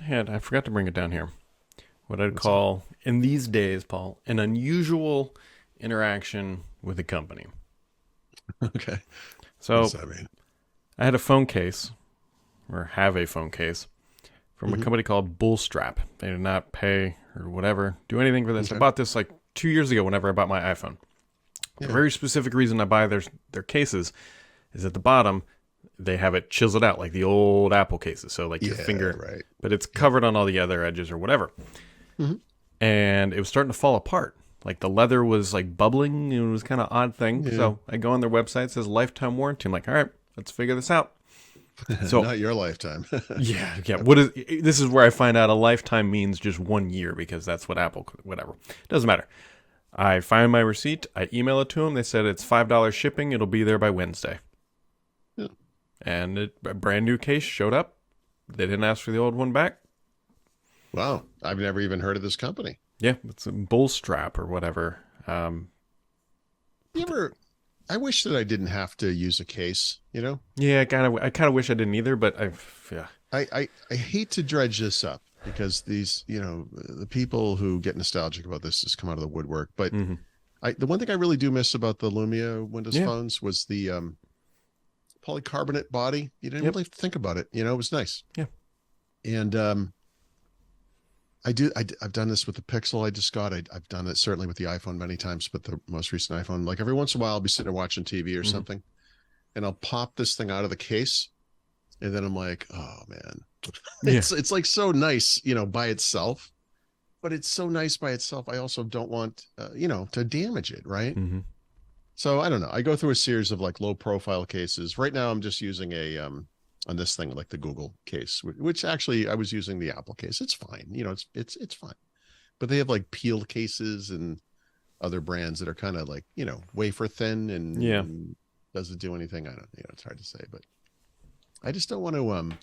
had, I forgot to bring it down here. What I'd call, in these days, Paul, an unusual interaction with a company. Okay. What So does that mean? I had a phone case, or have a phone case, from a Hmm. company called Bullstrap. They did not pay or whatever, do anything for this. I Okay. bought this like 2 years ago whenever I bought my iPhone. A Yeah. very specific reason I buy their cases is at the bottom, they have it chiseled out like the old Apple cases. So like your Yeah. finger, Right. but it's Yep. covered on all the other edges or whatever. Hmm. And it was starting to fall apart. Like the leather was like bubbling. It was kind of odd thing. Yeah. So I go on their website, it says lifetime warranty. I'm like, all right, let's figure this out. So Not your lifetime. yeah. What is this? Is where I find out a lifetime means just 1 year because that's what Apple, whatever. Doesn't matter. I find my receipt. I email it to them. They said it's $5 shipping. It'll be there by Wednesday. Yeah. And a brand new case showed up. They didn't ask for the old one back. Wow. I've never even heard of this company. Yeah, it's a bull strap or whatever. You ever? I wish that I didn't have to use a case. Yeah, I kind of wish I didn't either, but yeah, I hate to dredge this up because these, the people who get nostalgic about this just come out of the woodwork. But hmm the one thing I really do miss about the Lumia Windows yeah, phones was the polycarbonate body. You didn't yep, really have to think about it. It was nice. yeah, And I've done this with the Pixel I just got. I've done it certainly with the iPhone many times, but the most recent iPhone, like every once in a while, I'll be sitting there watching TV or hmm something, and I'll pop this thing out of the case, and then I'm like, oh man, yeah, it's like so nice, by itself. But it's so nice by itself. I also don't want, to damage it, right? hmm So I don't know. I go through a series of like low profile cases. Right now, I'm just using on this thing like the Google case, which actually I was using the Apple case. It's fine. It's fine. But they have like peeled cases and other brands that are kind of like wafer thin yeah, and does it do anything? I don't. It's hard to say, but I just don't want to.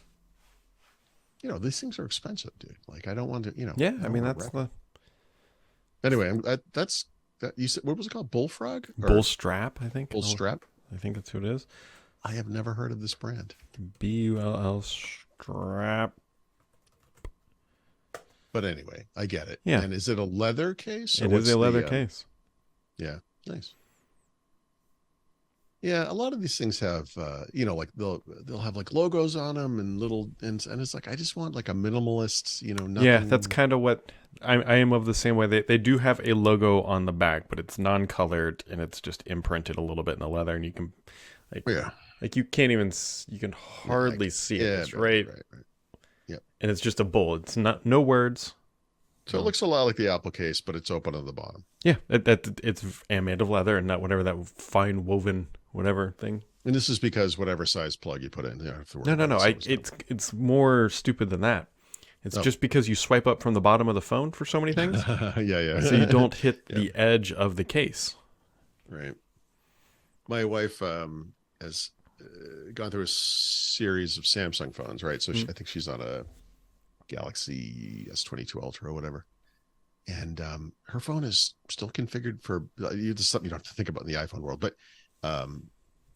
These things are expensive, dude. Like I don't want to. yeah. I I don't mean, want to that's wreck. the Anyway, that's that. You said what was it called? Bullfrog bull or strap. I think. Bullstrap? I think that's who it is. I have never heard of this brand. Bull strap. But anyway, I get it. Yeah, And is it a leather case or it is what's a leather the? case. Yeah, nice. Yeah, a lot of these things have, like they'll have like logos on them and little and it's like I just want like a minimalist, Yeah, that's nothing. kind of what I am of the same way. They do have a logo on the back, but it's non-colored and it's just imprinted a little bit in the leather, and you can like Yeah, like you can't even you can yeah, hardly see it. yeah, It's right, right, right, right. Yep. and it's just a bull. It's not no words. So it looks a lot like the Apple case, but it's open on the bottom. Yeah, it's made of leather and not whatever that fine woven whatever thing. And this is because whatever size plug you put in, you don't have to worry No, no, about no. it. So it's It's more stupid than that. It's oh, just because you swipe up from the bottom of the phone for so many things, yeah, yeah. so you don't hit Yeah, the edge of the case. right. My wife has gone through a series of Samsung phones, right? So Mm. I think she's on a Galaxy S22 Ultra or whatever. And her phone is still configured for this is something you don't have to think about in the iPhone world, but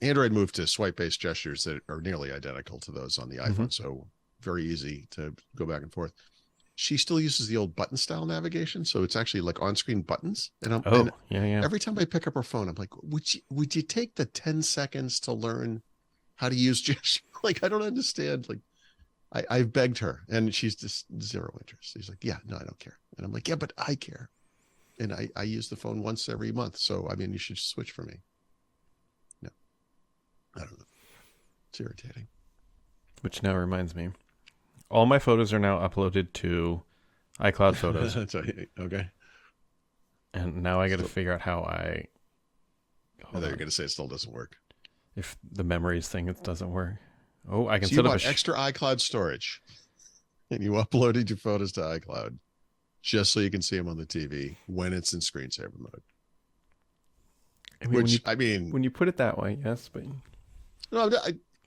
Android moved to swipe-based gestures that are nearly identical to those on the hmm iPhone. So very easy to go back and forth. She still uses the old button style navigation. So it's actually like on-screen buttons. And Oh, yeah, yeah. every time I pick up her phone, I'm like, would you take the 10 seconds to learn how to use gesture? Like, I don't understand. Like, I've begged her and she's just zero interest. She's like, yeah, no, I don't care. And I'm like, yeah, but I care. And I use the phone once every month. So, I mean, you should switch for me. No, I don't know. It's irritating. Which now reminds me, all my photos are now uploaded to iCloud Photos, So, okay. and now I got to Still, figure out how I hold thought you were on, going to say it still doesn't work. if the memories thing it doesn't work. Oh, I can So you set up bought extra iCloud storage and you uploaded your photos to iCloud just so you can see them on the TV when it's in screensaver mode. I mean, Which, I mean, when you put it that way, yes, no,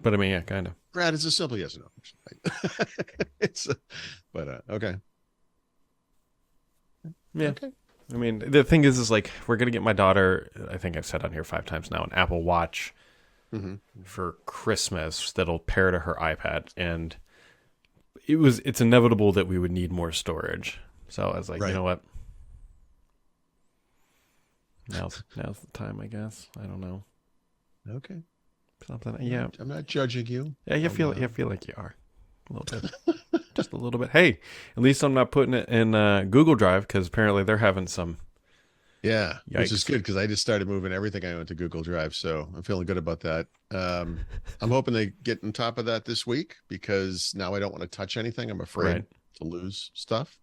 but I mean, yeah, kind of. Brad, it's a simple yes or no question. It's, okay. Yeah. Okay. I mean, the thing is like we're gonna get my daughter. I think I've said on here 5 times now, an Apple Watch Mm-hmm. for Christmas that'll pair to her iPad, and it's inevitable that we would need more storage. So I was like, you Right. know what? Now's the time, I guess. I don't know. Okay. Something. Yeah. I'm not judging you. Yeah, you I'll, feel like you are. A little bit. Just a little bit. Hey, at least I'm not putting it in Google Drive because apparently they're having some yeah, which is yikes. good because I just started moving everything I own to Google Drive, so I'm feeling good about that. I'm hoping they get on top of that this week because now I don't want to touch anything. I'm afraid Right. to lose stuff.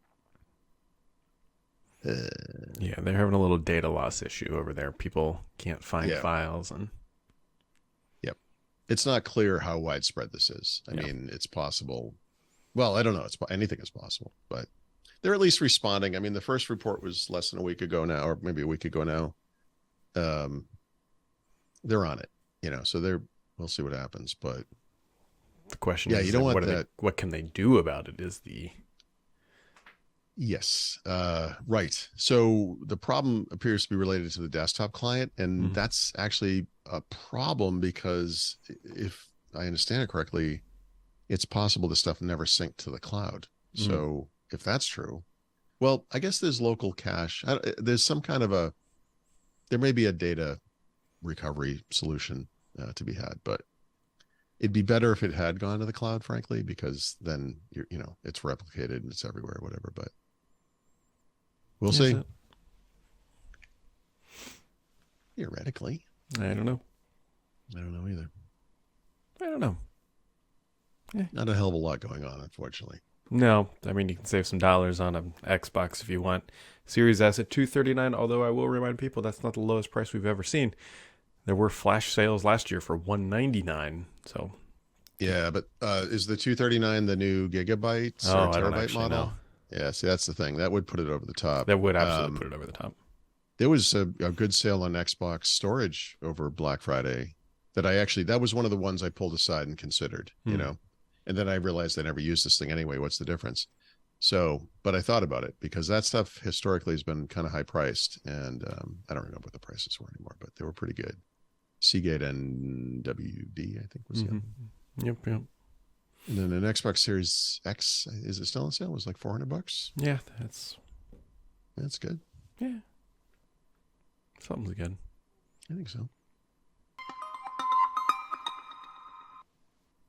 Yeah, they're having a little data loss issue over there. People can't find Yeah. files and Yep. It's not clear how widespread this is. I yeah. mean, it's possible. Well, I don't know. Anything is possible, but they're at least responding. I mean, the first report was less than a week ago now, or maybe a week ago now. They're on it, so we'll see what happens. But The question yeah, is you don't want what that. what can they do about it is the Yes. Right. So the problem appears to be related to the desktop client, and Mhm. that's actually a problem because if I understand it correctly, it's possible the stuff never synced to the cloud. Mhm. So if that's true, well, I guess there's local cache. There's some kind of there may be a data recovery solution to be had, but it'd be better if it had gone to the cloud, frankly, because then it's replicated and it's everywhere, whatever. But we'll Is see. it? Theoretically, I don't know. I don't know either. I don't know. Not a hell of a lot going on, unfortunately. No, I mean you can save some dollars on an Xbox if you want. Series S at $239. Although I will remind people that's not the lowest price we've ever seen. There were flash sales last year for $199. So Yeah, but is the 239 the new gigabytes or I don't terabyte actually know. model? Yeah, see, that's the thing. That would put it over the top. That would absolutely put it over the top. There was a good sale on Xbox storage over Black Friday that was one of the ones I pulled aside and considered, and then I realized I never used this thing anyway. What's the difference? So, but I thought about it because that stuff historically has been kind of high priced, and I don't remember what the prices were anymore, but they were pretty good. Seagate and WD, I think was the other. Yep. And then an Xbox Series X, is it still on sale? It was like $400. Yeah, that's Good. yeah. Something's good. I think so.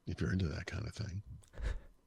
If you're into that kind of thing.